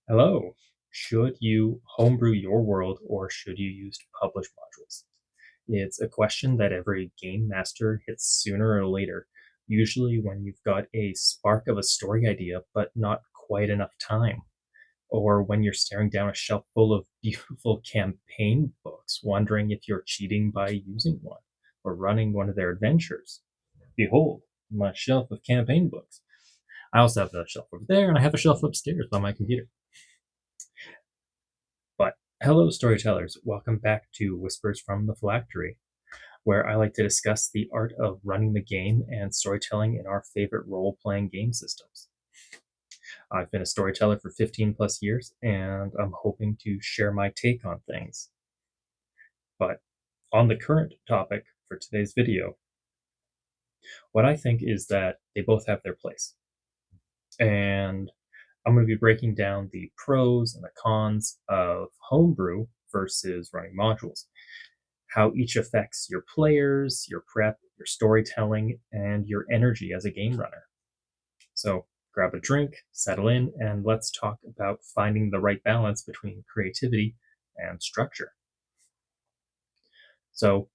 Hello. Should you homebrew your world or should you use published modules? It's a question that every game master hits sooner or later, usually when you've got a spark of a story idea but not quite enough time, or when you're staring down a shelf full of beautiful campaign books, wondering if you're cheating by using one or running one of their adventures. Behold, my shelf of campaign books. I also have a shelf over there, and I have a shelf upstairs by my computer. But hello, storytellers. Welcome back to Whispers from the Phylactery, where I like to discuss the art of running the game and storytelling in our favorite role playing game systems. I've been a storyteller for 15 plus years, and I'm hoping to share my take on things. But on the current topic for today's video, what I think is that they both have their place. And I'm going to be breaking down the pros and the cons of homebrew versus running modules, how each affects your players, your prep, your storytelling, and your energy as a game runner. So grab a drink, settle in, and let's talk about finding the right balance between creativity and structure. So,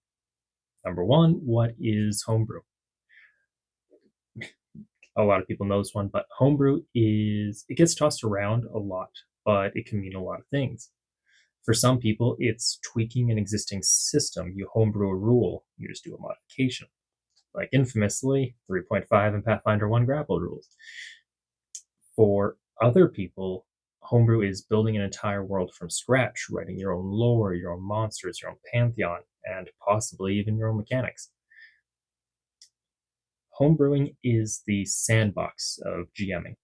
number one, what is homebrew? A lot of people know this one, but homebrew it gets tossed around a lot, but it can mean a lot of things. For some people, it's tweaking an existing system. You homebrew a rule, you just do a modification. Like infamously, 3.5 and Pathfinder 1 grapple rules. For other people, homebrew is building an entire world from scratch, writing your own lore, your own monsters, your own pantheon, and possibly even your own mechanics. Homebrewing is the sandbox of GMing.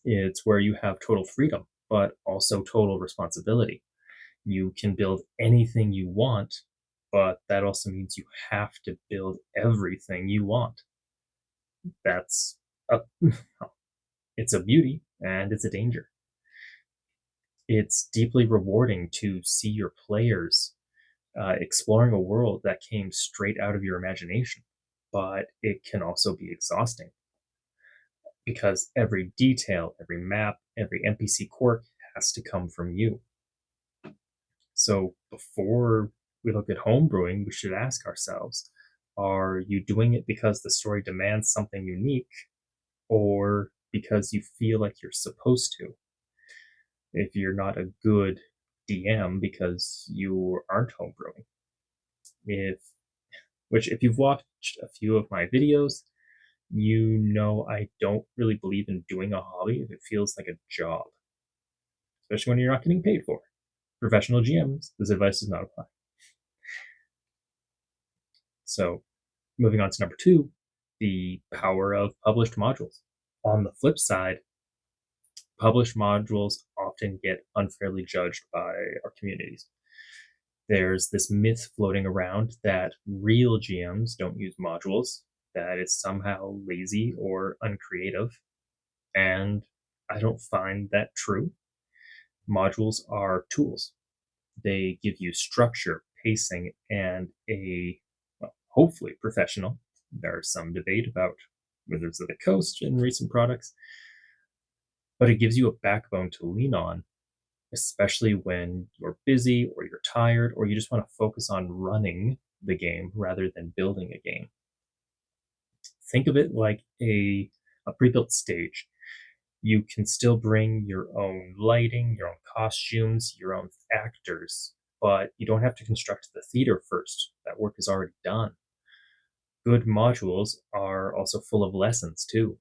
It's where you have total freedom, but also total responsibility. You can build anything you want, but that also means you have to build everything you want. That's a, it's a beauty and it's a danger. It's deeply rewarding to see your players exploring a world that came straight out of your imagination, but it can also be exhausting because every detail, every map, every NPC quirk has to come from you. So before we look at homebrewing, we should ask ourselves, are you doing it because the story demands something unique or because you feel like you're supposed to? If you're not a good DM because you aren't homebrewing. If you've watched a few of my videos, you know I don't really believe in doing a hobby if it feels like a job, especially when you're not getting paid for it. Professional GMs, this advice does not apply. So, moving on to number two, the power of published modules. On the flip side, published modules often get unfairly judged by our communities. There's this myth floating around that real GMs don't use modules, that it's somehow lazy or uncreative, and I don't find that true. Modules are tools. They give you structure, pacing, and hopefully professional. There's some debate about Wizards of the Coast in recent products, but it gives you a backbone to lean on, especially when you're busy or you're tired or you just want to focus on running the game rather than building a game. Think of it like a pre-built stage. You can still bring your own lighting, your own costumes, your own actors, but you don't have to construct the theater first. That work is already done. Good modules are also full of lessons too.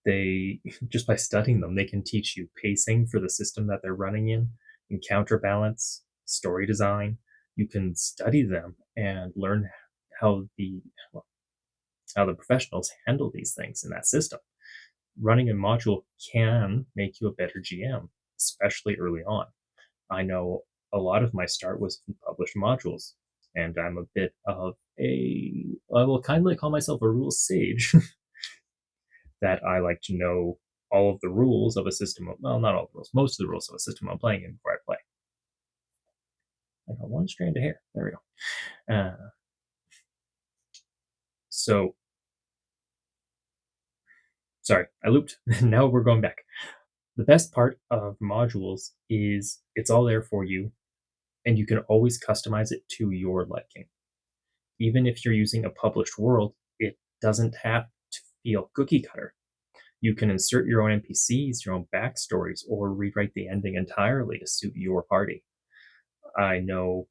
They just by studying them, they can teach you pacing for the system that they're running in, encounter balance, story design. You can study them and learn how the well, how the professionals handle these things in that system. Running a module can make you a better GM, especially early on. I know a lot of my start was in published modules, and I'm a bit of I will kindly call myself a rules sage, that I like to know all of the rules of a system. Well, not all the rules, most of the rules of a system I'm playing in before I play. I got one strand of hair. There we go. So, sorry, I looped. Now we're going back. The best part of modules is it's all there for you, and you can always customize it to your liking. Even if you're using a published world, it doesn't have to feel cookie cutter. You can insert your own NPCs, your own backstories, or rewrite the ending entirely to suit your party. I know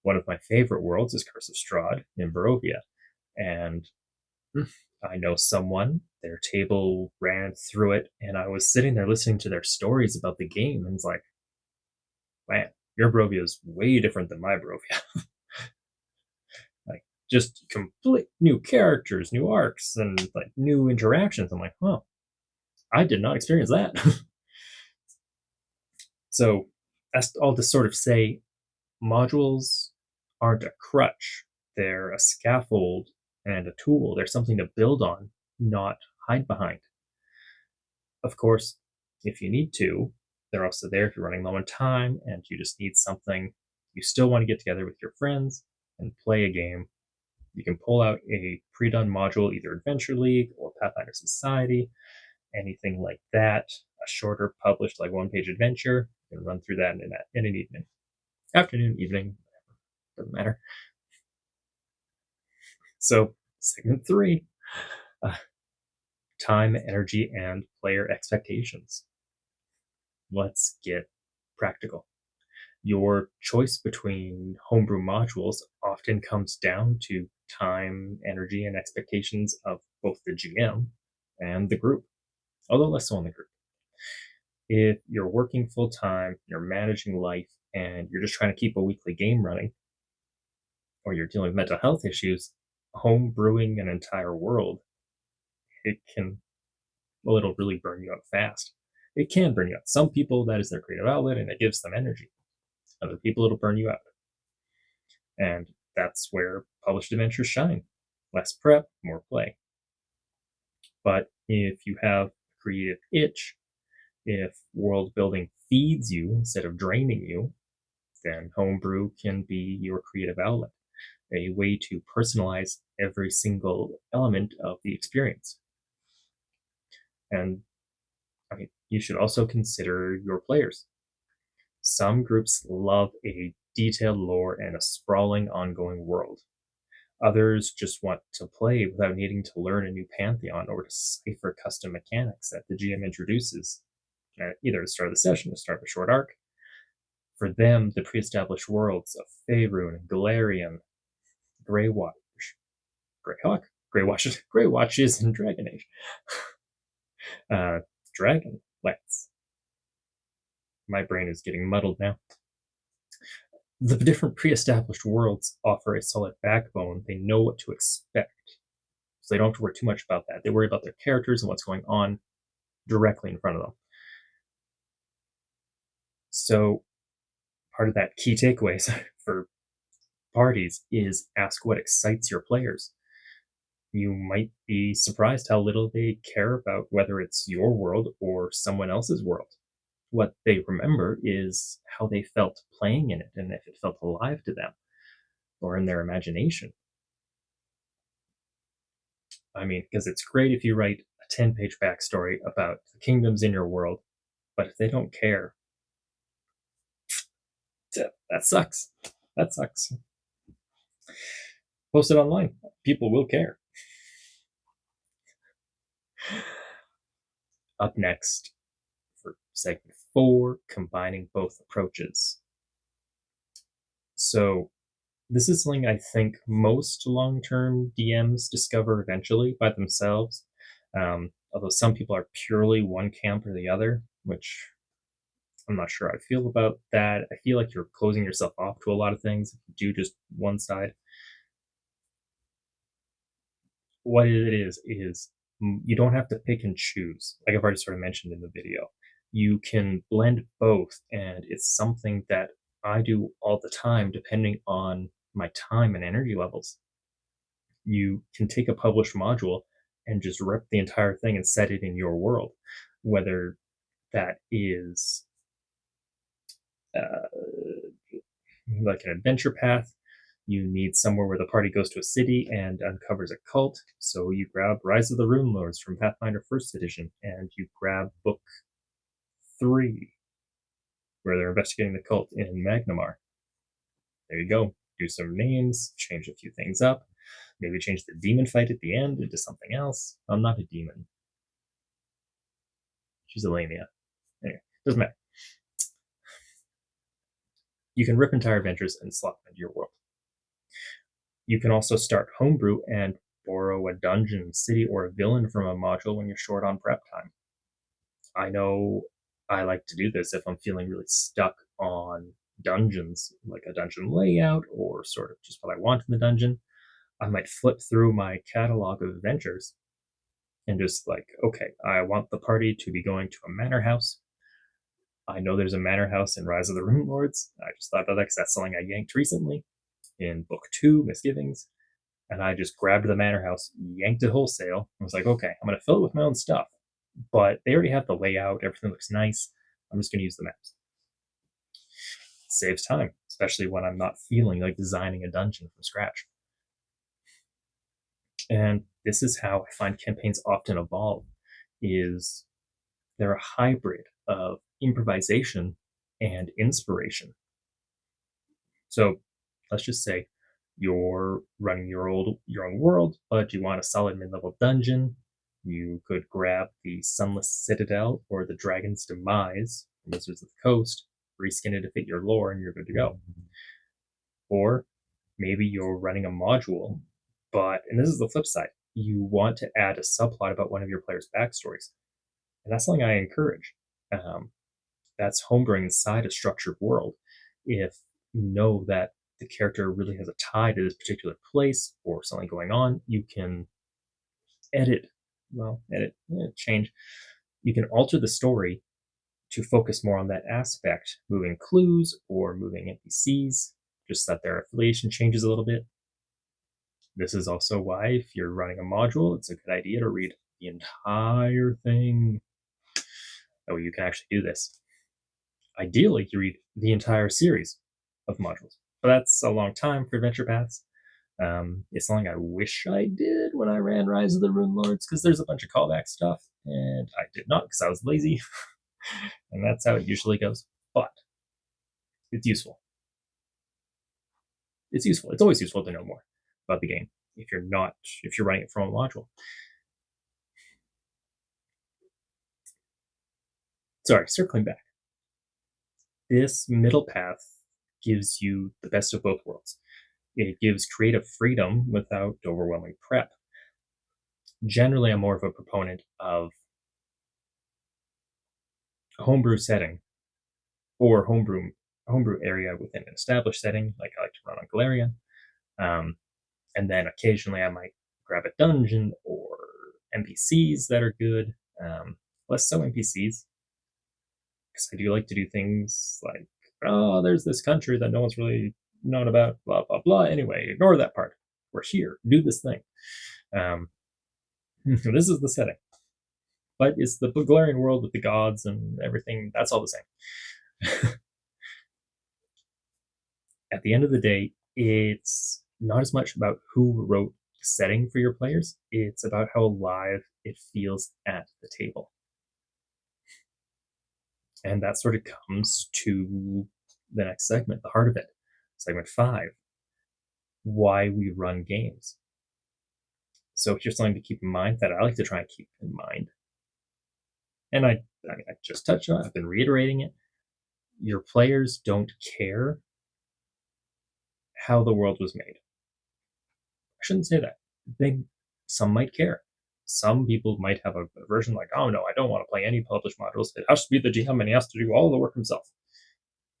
one of my favorite worlds is Curse of Strahd in Barovia, and I know someone, their table ran through it, and I was sitting there listening to their stories about the game, and it's like, man, your Barovia is way different than my Barovia. Like, just complete new characters, new arcs, and like new interactions. I'm like, oh, I did not experience that. So that's all to sort of say modules aren't a crutch. They're a scaffold and a tool. They're something to build on, not hide behind. Of course, if you need to, they're also there if you're running low on time and you just need something. You still want to get together with your friends and play a game. You can pull out a pre-done module, either Adventure League or Pathfinder Society, anything like that. A shorter, published, like one-page adventure. You can run through that in an evening, afternoon, evening, doesn't matter. So, segment 3, uh, time, energy, and player expectations. Let's get practical. Your choice between homebrew modules often comes down to time, energy, and expectations of both the GM and the group, although less so in the group. If you're working full time, you're managing life, and you're just trying to keep a weekly game running, or you're dealing with mental health issues, home brewing an entire world, it can, well, it'll really burn you out fast. It can burn you out. Some people, that is their creative outlet and it gives them energy. Other people, it'll burn you out. And that's where published adventures shine. Less prep, more play. But if you have a creative itch, if world building feeds you instead of draining you, then homebrew can be your creative outlet, a way to personalize every single element of the experience. And I mean, you should also consider your players. Some groups love a detailed lore and a sprawling ongoing world. Others just want to play without needing to learn a new pantheon or to cipher custom mechanics that the GM introduces at either the start of the session or the start of a short arc. For them, the pre-established worlds of Faerun and Galarian, Greywatch, Greyhawk, Greywatches, and Dragon Age. Dragonlance. My brain is getting muddled now. The different pre-established worlds offer a solid backbone. They know what to expect, so they don't have to worry too much about that. They worry about their characters and what's going on directly in front of them. So part of that key takeaways for parties is ask what excites your players. You might be surprised how little they care about whether it's your world or someone else's world. What they remember is how they felt playing in it and if it felt alive to them or in their imagination. I mean, because it's great if you write a 10-page backstory about the kingdoms in your world, but if they don't care, that sucks. That sucks. Post it online. People will care. Up next, for segment 4, combining both approaches. So this is something I think most long-term DMs discover eventually by themselves. Although some people are purely one camp or the other, which I'm not sure how I feel about that. I feel like you're closing yourself off to a lot of things if you do just one side. What it is you don't have to pick and choose, like I've already sort of mentioned in the video. You can blend both, and it's something that I do all the time depending on my time and energy levels. You can take a published module and just rip the entire thing and set it in your world, whether that is uh, like an adventure path. You need somewhere where the party goes to a city and uncovers a cult. So you grab Rise of the Rune Lords from Pathfinder First Edition, and you grab book 3, where they're investigating the cult in Magnamar. There you go. Do some names, change a few things up, maybe change the demon fight at the end into something else. I'm not a demon. She's a Lamia. Anyway, doesn't matter. You can rip entire adventures and slot them into your world. You can also start Homebrew and borrow a dungeon, city, or a villain from a module when you're short on prep time. I know I like to do this if I'm feeling really stuck on dungeons, like a dungeon layout or sort of just what I want in the dungeon. I might flip through my catalog of adventures and just like, okay, I want the party to be going to a manor house. I know there's a manor house in Rise of the Rune Lords. I just thought of that because that's something I yanked recently in book 2, Misgivings. And I just grabbed the manor house, yanked it wholesale, and was like, okay, I'm going to fill it with my own stuff. But they already have the layout, everything looks nice. I'm just going to use the maps. It saves time, especially when I'm not feeling like designing a dungeon from scratch. And this is how I find campaigns often evolve, is they're a hybrid of improvisation and inspiration. So let's just say you're running your own world, but you want a solid mid-level dungeon. You could grab the Sunless Citadel or the Dragon's Demise from Wizards of the Coast, reskin it to fit your lore, and you're good to go. Or maybe you're running a module, but, and this is the flip side, you want to add a subplot about one of your players' backstories. And that's something I encourage. That's homebrewing inside a structured world. If you know that the character really has a tie to this particular place or something going on, you can change. You can alter the story to focus more on that aspect, moving clues or moving NPCs, just that their affiliation changes a little bit. This is also why, if you're running a module, it's a good idea to read the entire thing. That way you can actually do this. Ideally, you read the entire series of modules, but that's a long time for adventure paths. It's something I wish I did when I ran Rise of the Rune Lords, because there's a bunch of callback stuff, and I did not because I was lazy, and that's how it usually goes. But it's useful. It's useful. It's always useful to know more about the game if you're running it from a module. Sorry, circling back. This middle path gives you the best of both worlds. It gives creative freedom without overwhelming prep. Generally, I'm more of a proponent of a homebrew setting or homebrew area within an established setting, like I like to run on Galarian. And then occasionally I might grab a dungeon or NPCs that are good. Less so NPCs, because I do like to do things like, oh, there's this country that no one's really known about, blah, blah, blah. Anyway, ignore that part. We're here. Do this thing. This is the setting. But it's the Bulgarian world with the gods and everything. That's all the same. At the end of the day, it's not as much about who wrote the setting for your players. It's about how alive it feels at the table. And that sort of comes to the next segment, the heart of it. Segment 5, why we run games. So here's something to keep in mind that I like to try and keep in mind. And I just touched on it, I've been reiterating it. Your players don't care how the world was made. I shouldn't say that. Some might care. Some people might have a version like, oh no, I don't want to play any published modules. It has to be the GM and he has to do all the work himself.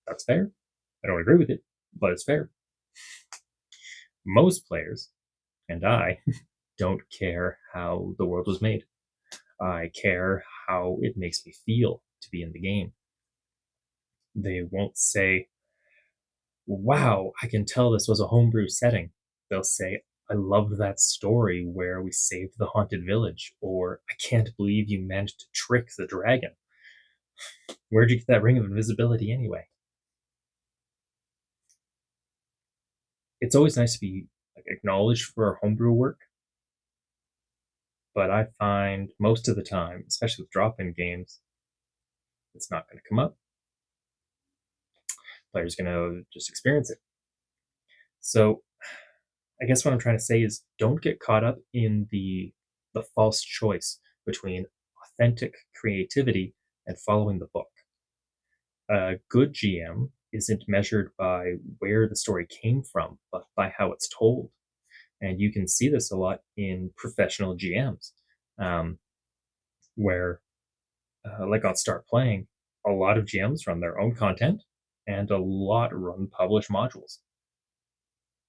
That's fair. I don't agree with it, but it's fair. Most players, and I, don't care how the world was made. I care how it makes me feel to be in the game. They won't say, wow, I can tell this was a homebrew setting. They'll say, I loved that story where we saved the haunted village, or I can't believe you managed to trick the dragon. Where'd you get that ring of invisibility anyway? It's always nice to be acknowledged for our homebrew work, but I find most of the time, especially with drop-in games, It's not going to come up. Players going to just experience it. So I guess what I'm trying to say is don't get caught up in the false choice between authentic creativity and following the book. A good GM isn't measured by where the story came from, but by how it's told. And you can see this a lot in professional GMs, um, where, like on Start Playing, a lot of GMs run their own content and a lot run published modules.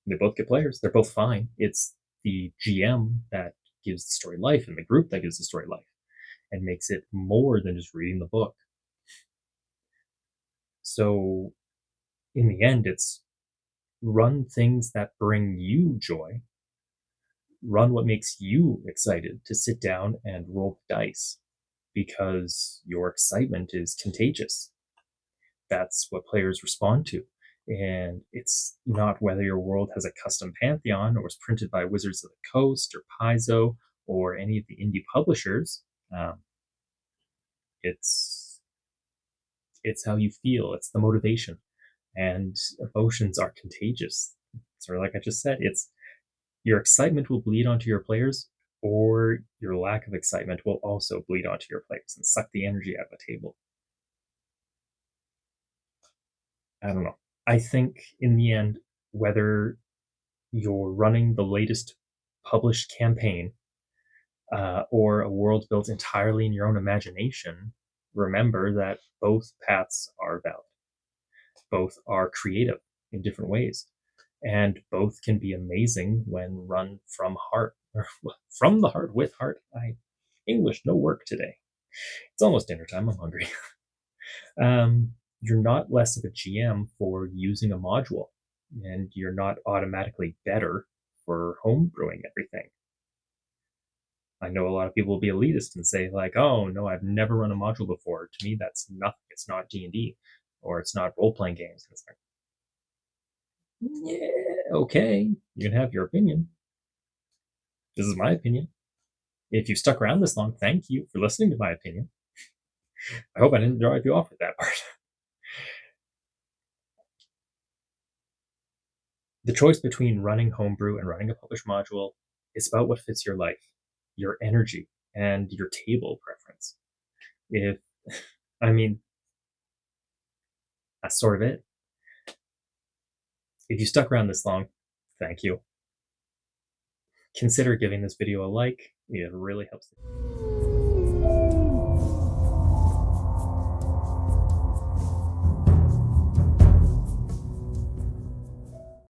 They both get players. They're both fine. It's the GM that gives the story life and the group that gives the story life and makes it more than just reading the book. So in the end, it's run things that bring you joy, run what makes you excited to sit down and roll the dice because your excitement is contagious. That's what players respond to. And it's not whether your world has a custom pantheon or is printed by Wizards of the Coast or Paizo or any of the indie publishers. Um, it's it's how you feel. It's the motivation, and emotions are contagious. So, like I just said, it's your excitement will bleed onto your players, or your lack of excitement will also bleed onto your players and suck the energy out of the table. I don't know. I think in the end, whether you're running the latest published campaign or a world built entirely in your own imagination, remember that both paths are valid. Both are creative in different ways, and both can be amazing when run from heart, or from the heart with heart. English no work today. It's almost dinner time. I'm hungry. You're not less of a GM for using a module, and you're not automatically better for homebrewing everything. I know a lot of people will be elitist and say like, "Oh no, I've never run a module before. To me, that's nothing. It's not D&D, or it's not role-playing games." And it's like, yeah, okay, you can have your opinion. This is my opinion. If you've stuck around this long, thank you for listening to my opinion. I hope I didn't drive you off with that part. The choice between running homebrew and running a published module is about what fits your life, your energy, and your table preference. If, I mean, that's sort of it. If you stuck around this long, thank you. Consider giving this video a like. It really helps.